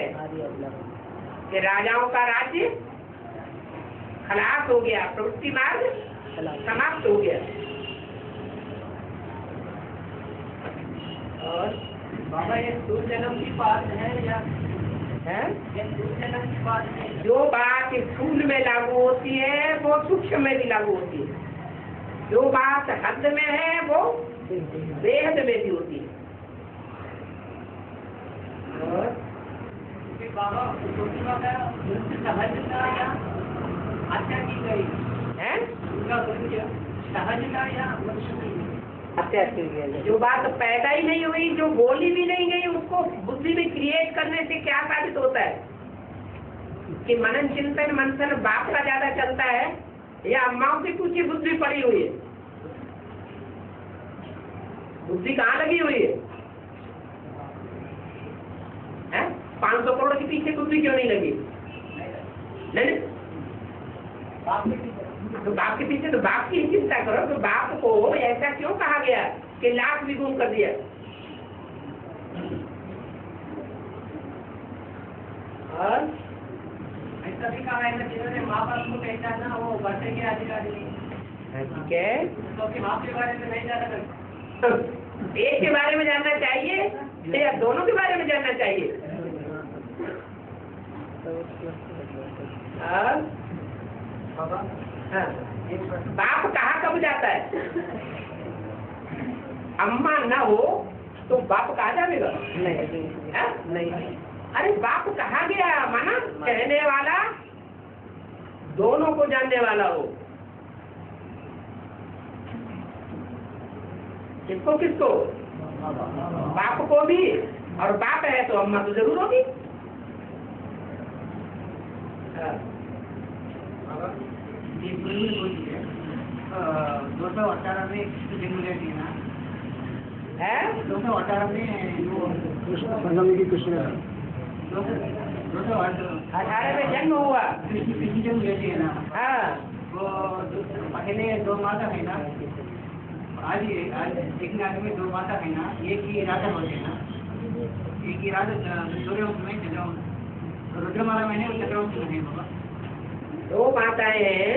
कि राजाओं का राज्य खलास हो गया, प्रवृत्ति मार्ग समाप्त हो गया। और बाबा ये सूर्य जन्म की बात है या है? ये सूर्य जन्म की बात है? जो बात स्थूल में लागू होती है वो सूक्ष्म में भी लागू होती है। जो बात हद में है वो बेहद में भी होती है। और कि बाबा छोटी बाबा सहजता या हत्या की गई है? उनका सहजता या हत्या की गई। जो बात पैदा ही नहीं हुई, जो बोली भी नहीं गई, उसको बुद्धि में क्रिएट करने से क्या साबित होता है कि मनन चिंतन मंथन बाप का ज्यादा चलता है या अम्माओं के पीछे बुद्धि पड़ी हुई है? बुद्धि कहाँ लगी हुई है? 500 करोड़ के पीछे बुद्धि क्यों नहीं लगी? नहीं, तो बाप के पीछे तो बाप की चिंता करो। तो बाप को ऐसा क्यों कहा गया कि लाख भी गुम कर दिया? और ऐसा भी कहा है ना जिन्होंने माँ बाप को पहचाना वो बच्चे के अधिकारी नहीं। ठीक है, तो कि माँ के बारे में नहीं जाना तो एक के बारे में जानना चाहिए या दोनों के बारे में जानना चाहिए? और हाँ, बाप कहाँ कब जाता है? अम्मा न हो तो बाप कहाँ जाएगा? नहीं। अरे बाप कहाँ गया? माना कहने वाला दोनों को जानने वाला हो। किसको किसको? बाप को भी, और बाप है तो अम्मा तो जरूर होगी। ये पूरी होती है 218 में कृष्ण जन्म लेती है ना है 218 में वो कृष्ण 18 में जन्म हुआ। कृष्ण जन्म लेती है ना। हाँ, वो पहले 2 माता है ना, आज देखने आगे में 2 माता है ना, एक ही राजा होते हैं ना, एक ही राजा सूर्यवंश में चंद्रवंश, रुद्रमाला में वो चंद्रवंश में है बाबा। 2 माताएं हैं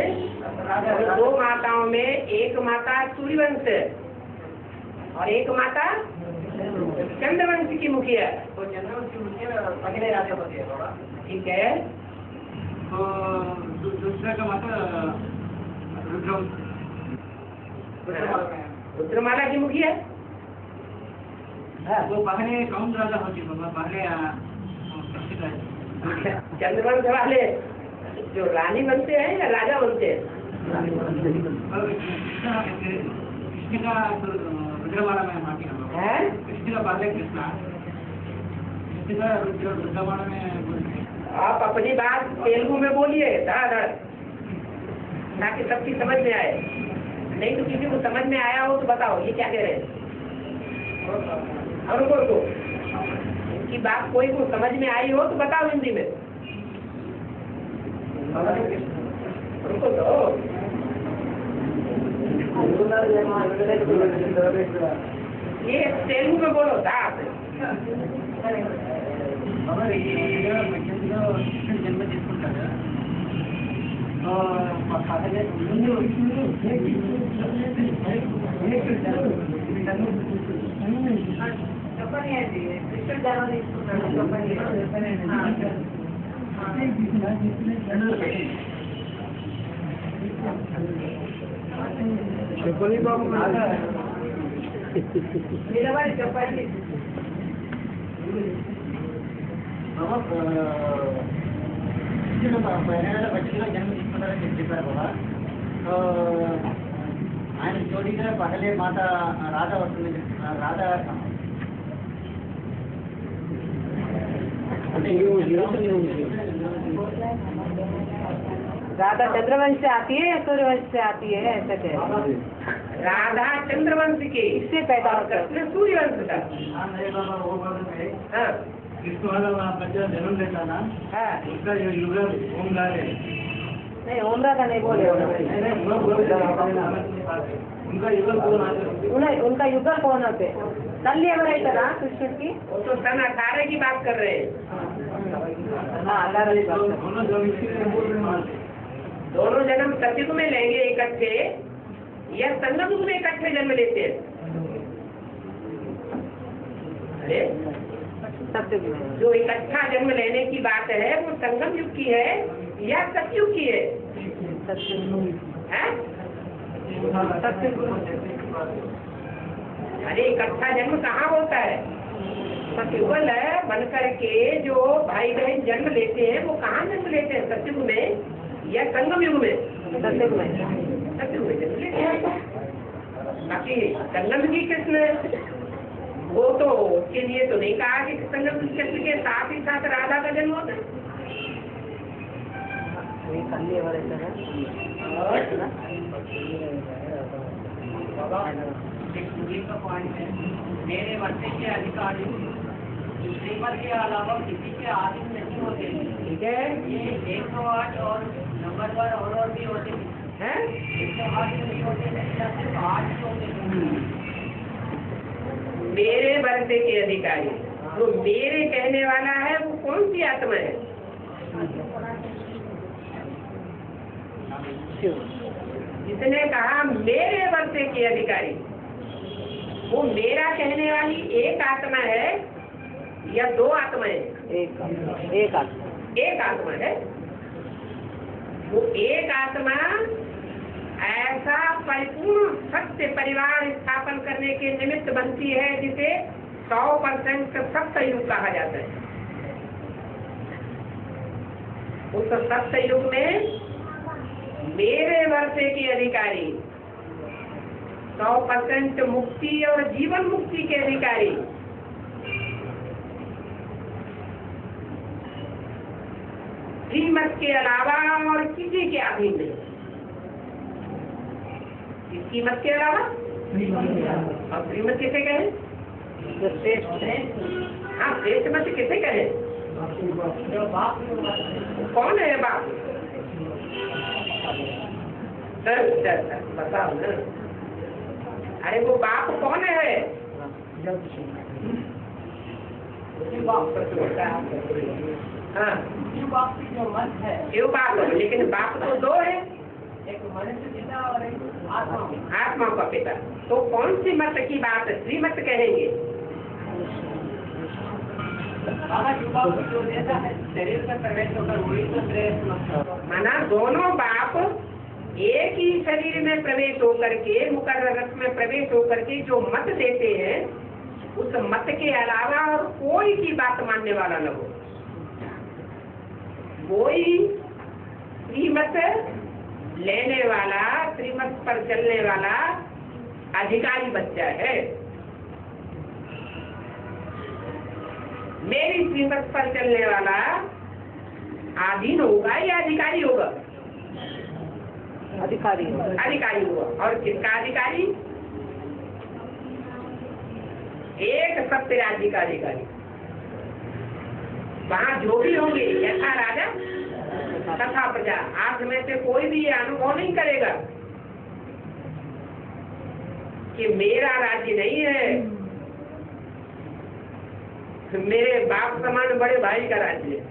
और 2 माताओं में एक माता सूर्यवंश और एक माता चंद्रवंश की मुखिया। तो चंद्रवंश की मुखिया पहले राजा होते हैं बाबा। ठीक है, तो दूसरा का माता रुद्रवंश, रुद्रमाला की मुखिया। वो पहले कौन राजा होती बाबा? पहले चंद्रवंश वाले जो रानी बनते हैं या राजा बनते हैं? कृष्ण का रुद्रमाला में माटी है? कृष्ण का पहले कृष्ण का रुद्रमाला में। आप अपनी बात तेलुगु में बोलिए धड़ाधड़, ताकि सबकी समझ में आए। नहीं तो किसी को समझ में आया हो तो बताओ ये क्या कह रहे हैं। और को इनकी बात कोई को समझ में आई हो तो बताओ हिंदी में। रुको तो ये तेलुगु में बोलो दास। जन्म చేసుకుంటారు చెప్పండి అండి, కృష్ణ జన్మ తీసుకుంటాడు చెప్పండి. చెప్పండి బాబు. నిలబడి చెప్పండి. बच्चे जन्म చెప్పారు బాబా. ఆయన జోడీగా పహలే మాత రాధా వస్తుంది. రాధా राधा चंद्रवंश से आती है या सूर्यवंश से आती है, ऐसा कह रहे हैं। राधा चंद्रवंश के इससे पैदा और होता है। कृष्ण सूर्यवंश का। हाँ जिसको वाला बच्चा जन्म लेता ना, हाँ उसका जो युगल ओमकार है, नहीं उम्र का नहीं बोले उनका युगल कौन आता है? उनका युगल कौन होते कल ఎవరైతారా కృష్ణుడి की वो तो सन 18 की बात कर रहे हैं। हाँ अल्लाह की बात कर दोनों जब इसी में बोल रहे हैं, दोनों जन्म सतयुग में लेंगे इकट्ठे या संगम युग में इकट्ठे जन्म लेते हैं? अरे सत्युग में जो इकट्ठा जन्म लेने की बात है वो संगम युग की है या सतयुग की है? हैं? अरे इकट्ठा जन्म कहाँ होता है? सतयुगल है बनकर के जो भाई बहन जन्म लेते हैं वो कहाँ जन्म लेते हैं? सतयुग में या संगम युग में? सत्युग में सतयुग में जन्म लेते हैं। बाकी संगम की कृष्ण वो तो उसके लिए तो नहीं कहा कि संगम की कृष्ण के साथ ही साथ राधा का जन्म होता है। कल ఎవరైతారా का पॉइंट है, मेरे वर्षे के अधिकारी श्रीमद के अलावा किसी के आधीन नहीं होते। ठीक है ये 108 और नंबर पर और भी होते हैं? 108 नहीं होते, सिर्फ 8 ही होते। मेरे वर्षे के अधिकारी जो मेरे कहने वाला है वो कौन सी आत्मा है? जिसने कहा मेरे वर्षे के अधिकारी, वो मेरा कहने वाली एक आत्मा है या दो आत्माएं? एक आत्मा एक आत्मा है। वो एक आत्मा ऐसा परिपूर्ण सत्य परिवार स्थापन करने के निमित्त बनती है जिसे 100% सत्य युग कहा जाता है। उस सत्य युग में मेरे वर्षे के अधिकारी 100% मुक्ति और जीवन मुक्ति के अधिकारी श्रीमत के अलावा और किसी के अधीन नहीं। किसकी मत के अलावा? और श्रीमत किसे कहे? जो श्रेष्ठ है हाँ श्रेष्ठ मत किसे कहे? जो बाप कौन है बाप? सर बताओ ना। अरे वो बाप कौन है? हाँ शिव बाप की जो मत है, शिव बाप है, लेकिन बाप तो दो है, एक मनुष्य पिता और एक आत्मा। आत्मा का पिता। तो कौन सी मत की बात श्रीमत कहेंगे? शिव बाप जो देता है शरीर में प्रवेश होकर वही तो श्रेष्ठ मत है। माना दोनों बाप एक ही शरीर में प्रवेश होकर के मुकर्रर रस में प्रवेश होकर के जो मत देते हैं उस मत के अलावा और कोई की बात मानने वाला न हो। कोई श्रीमत लेने वाला, श्रीमत पर चलने वाला अधिकारी बच्चा है। मेरी श्रीमत पर चलने वाला अधीन होगा या अधिकारी होगा? अधिकारी अधिकारी होगा। और किसका अधिकारी? एक सत्य राज्य का अधिकारी। वहाँ जो भी होंगे यथा राजा तथा प्रजा, आप में से कोई भी ये अनुभव नहीं करेगा कि मेरा राज्य नहीं है, मेरे बाप समान बड़े भाई का राज्य है।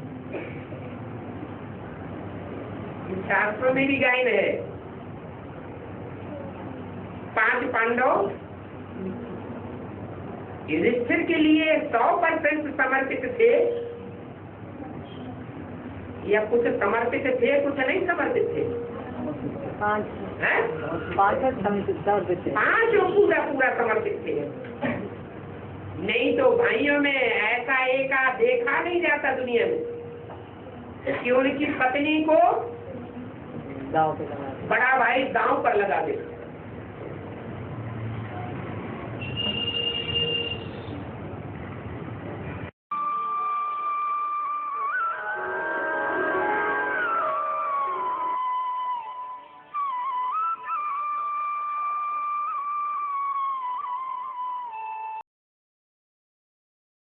शास्त्रों में भी गायन है, 5 पांडव युधिष्ठिर के लिए 100% समर्पित थे या कुछ समर्पित थे, कुछ नहीं समर्पित थे? 5 हैं? 5 समर्पित थे। 5 पूरा समर्पित थे। नहीं तो भाइयों में ऐसा एक देखा नहीं जाता दुनिया में कि उनकी पत्नी को दाव पे लगा बड़ा भाई दांव पर लगा दे।